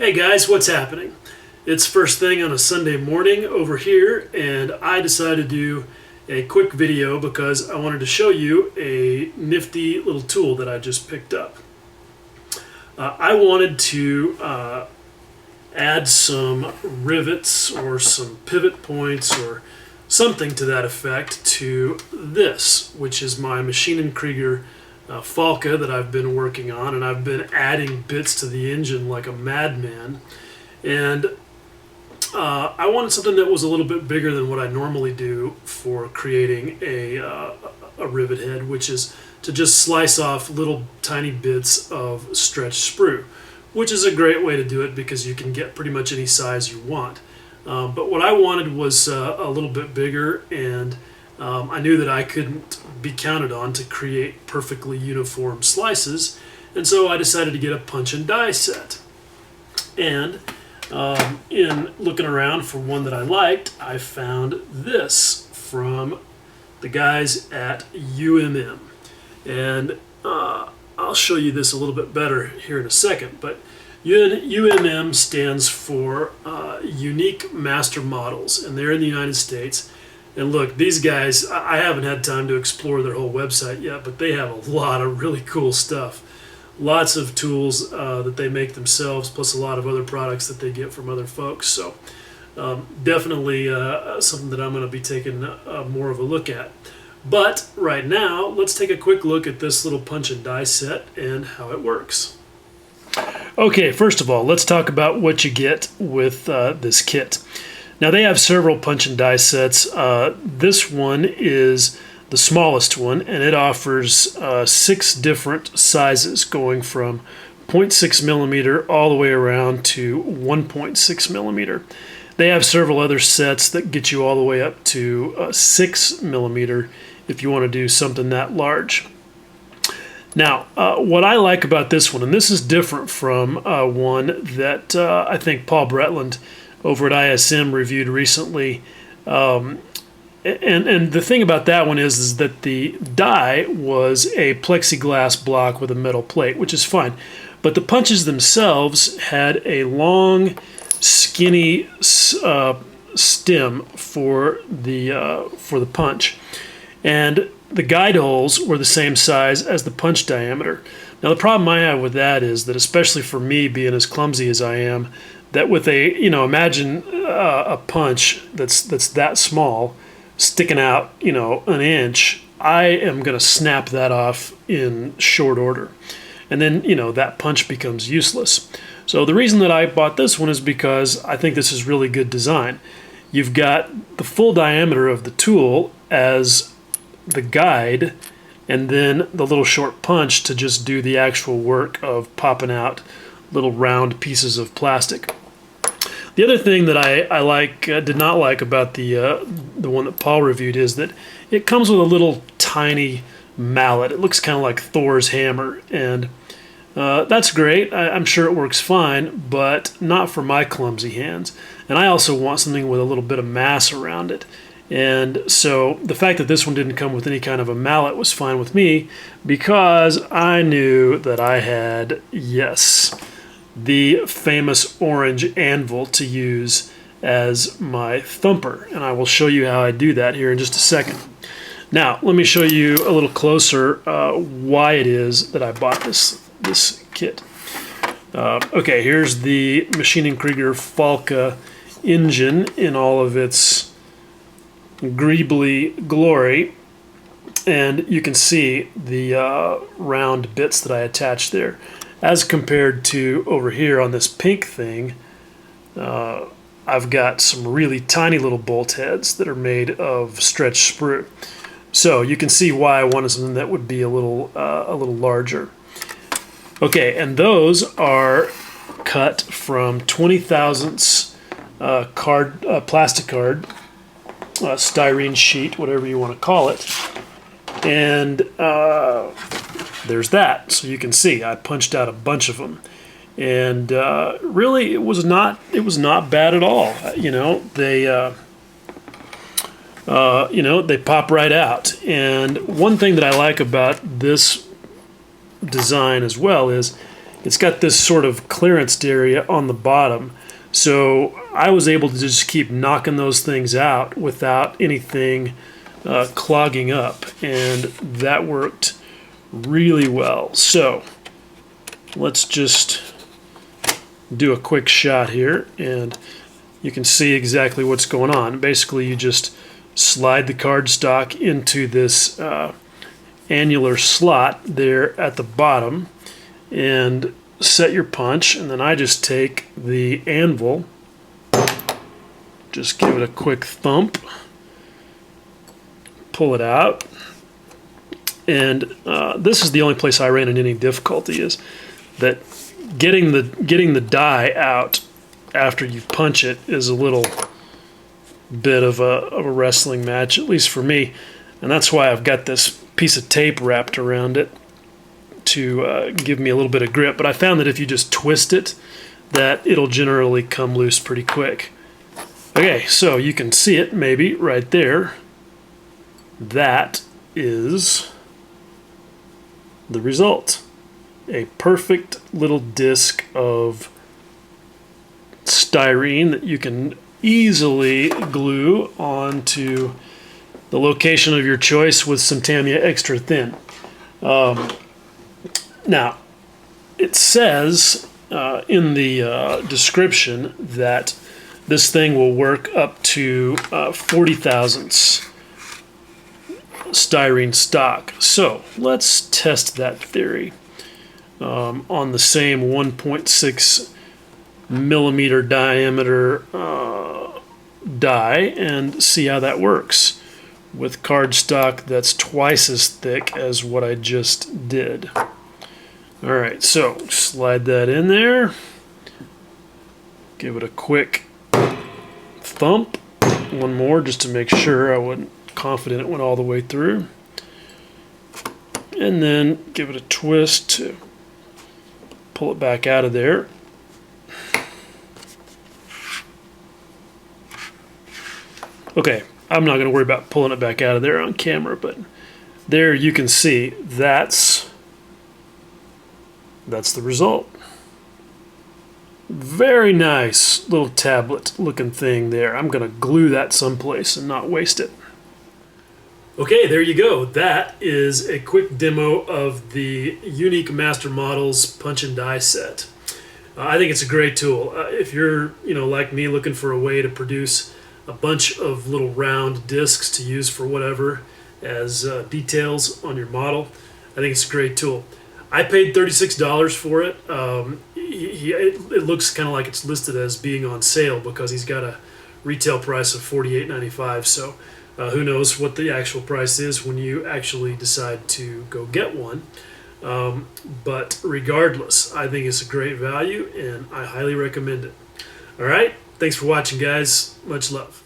Hey guys, what's happening? It's first thing on a Sunday morning over here, and I decided to do a quick video because I wanted to show you a nifty little tool that I just picked up. I wanted to add some rivets or some pivot points or something to that effect to this, which is my Machine & Krieger Falca that I've been working on, and I've been adding bits to the engine like a madman. And I wanted something that was a little bit bigger than what I normally do for creating a rivet head, which is to just slice off little tiny bits of stretched sprue, which is a great way to do it because you can get pretty much any size you want. But what I wanted was a little bit bigger, and I knew that I couldn't be counted on to create perfectly uniform slices, and so I decided to get a punch and die set. And in looking around for one that I liked, I found this from the guys at UMM. And I'll show you this a little bit better here in a second, but UMM stands for Unique Master Models, and they're in the United States. And look, these guys, I haven't had time to explore their whole website yet, but they have a lot of really cool stuff. Lots of tools that they make themselves, plus a lot of other products that they get from other folks. So definitely something that I'm going to be taking more of a look at. But right now, let's take a quick look at this little punch and die set and how it works. Okay, first of all, let's talk about what you get with this kit. Now, they have several punch and die sets. This one is the smallest one, and it offers 6 different sizes, going from 0.6 millimeter all the way around to 1.6 millimeter. They have several other sets that get you all the way up to 6 millimeter if you want to do something that large. Now, what I like about this one, and this is different from one that I think Paul Bretland over at ISM reviewed recently. And the thing about that one is that the die was a plexiglass block with a metal plate, which is fine. But the punches themselves had a long, skinny stem for the punch. And the guide holes were the same size as the punch diameter. Now, the problem I have with that is that, especially for me being as clumsy as I am, that with imagine a punch that's that small, sticking out, an inch, I am going to snap that off in short order. And then, that punch becomes useless. So the reason that I bought this one is because I think this is really good design. You've got the full diameter of the tool as the guide, and then the little short punch to just do the actual work of popping out little round pieces of plastic. The other thing that I did not like about the one that Paul reviewed is that it comes with a little tiny mallet. It looks kind of like Thor's hammer, and that's great. I'm sure it works fine, but not for my clumsy hands. And I also want something with a little bit of mass around it. And so the fact that this one didn't come with any kind of a mallet was fine with me, because I knew that I had, yes, the famous orange anvil to use as my thumper. And I will show you how I do that here in just a second. Now, let me show you a little closer why it is that I bought this kit. Okay, here's the Machine & Krieger Falca engine in all of its greebly glory, and you can see the round bits that I attached there, as compared to over here on this pink thing. I've got some really tiny little bolt heads that are made of stretched sprue, so you can see why I wanted something that would be a little larger. Okay, and those are cut from 20 thousandths plastic card, styrene sheet, whatever you want to call it. And there's that. So you can see I punched out a bunch of them. And really, it was not bad at all. They pop right out. And one thing that I like about this design as well is it's got this sort of clearance area on the bottom. So I was able to just keep knocking those things out without anything clogging up, and that worked really well. So let's just do a quick shot here, and you can see exactly what's going on. Basically, you just slide the cardstock into this annular slot there at the bottom and set your punch, and then I just take the anvil, just give it a quick thump, pull it out, and this is the only place I ran into any difficulty, is that getting the die out after you punch it is a little bit of a wrestling match, at least for me, and that's why I've got this piece of tape wrapped around it to give me a little bit of grip. But I found that if you just twist it, that it'll generally come loose pretty quick. Okay, so you can see it maybe right there. That is the result. A perfect little disc of styrene that you can easily glue onto the location of your choice with some Tamiya Extra Thin. Now, it says in the description that this thing will work up to 40 thousandths styrene stock. So let's test that theory on the same 1.6 millimeter diameter die and see how that works with cardstock that's twice as thick as what I just did. Alright, so slide that in there, give it a quick thump, one more just to make sure I wasn't confident it went all the way through, and then give it a twist to pull it back out of there. Okay, I'm not going to worry about pulling it back out of there on camera, but there you can see that's the result. Very nice little tablet looking thing there. I'm going to glue that someplace and not waste it. Okay, there you go. That is a quick demo of the Unique Master Models Punch and Die set. I think it's a great tool. If you're, like me, looking for a way to produce a bunch of little round discs to use for whatever as details on your model, I think it's a great tool. I paid $36 for it. It looks kind of like it's listed as being on sale because he's got a retail price of $48.95. So who knows what the actual price is when you actually decide to go get one. But regardless, I think it's a great value and I highly recommend it. All right, thanks for watching, guys. Much love.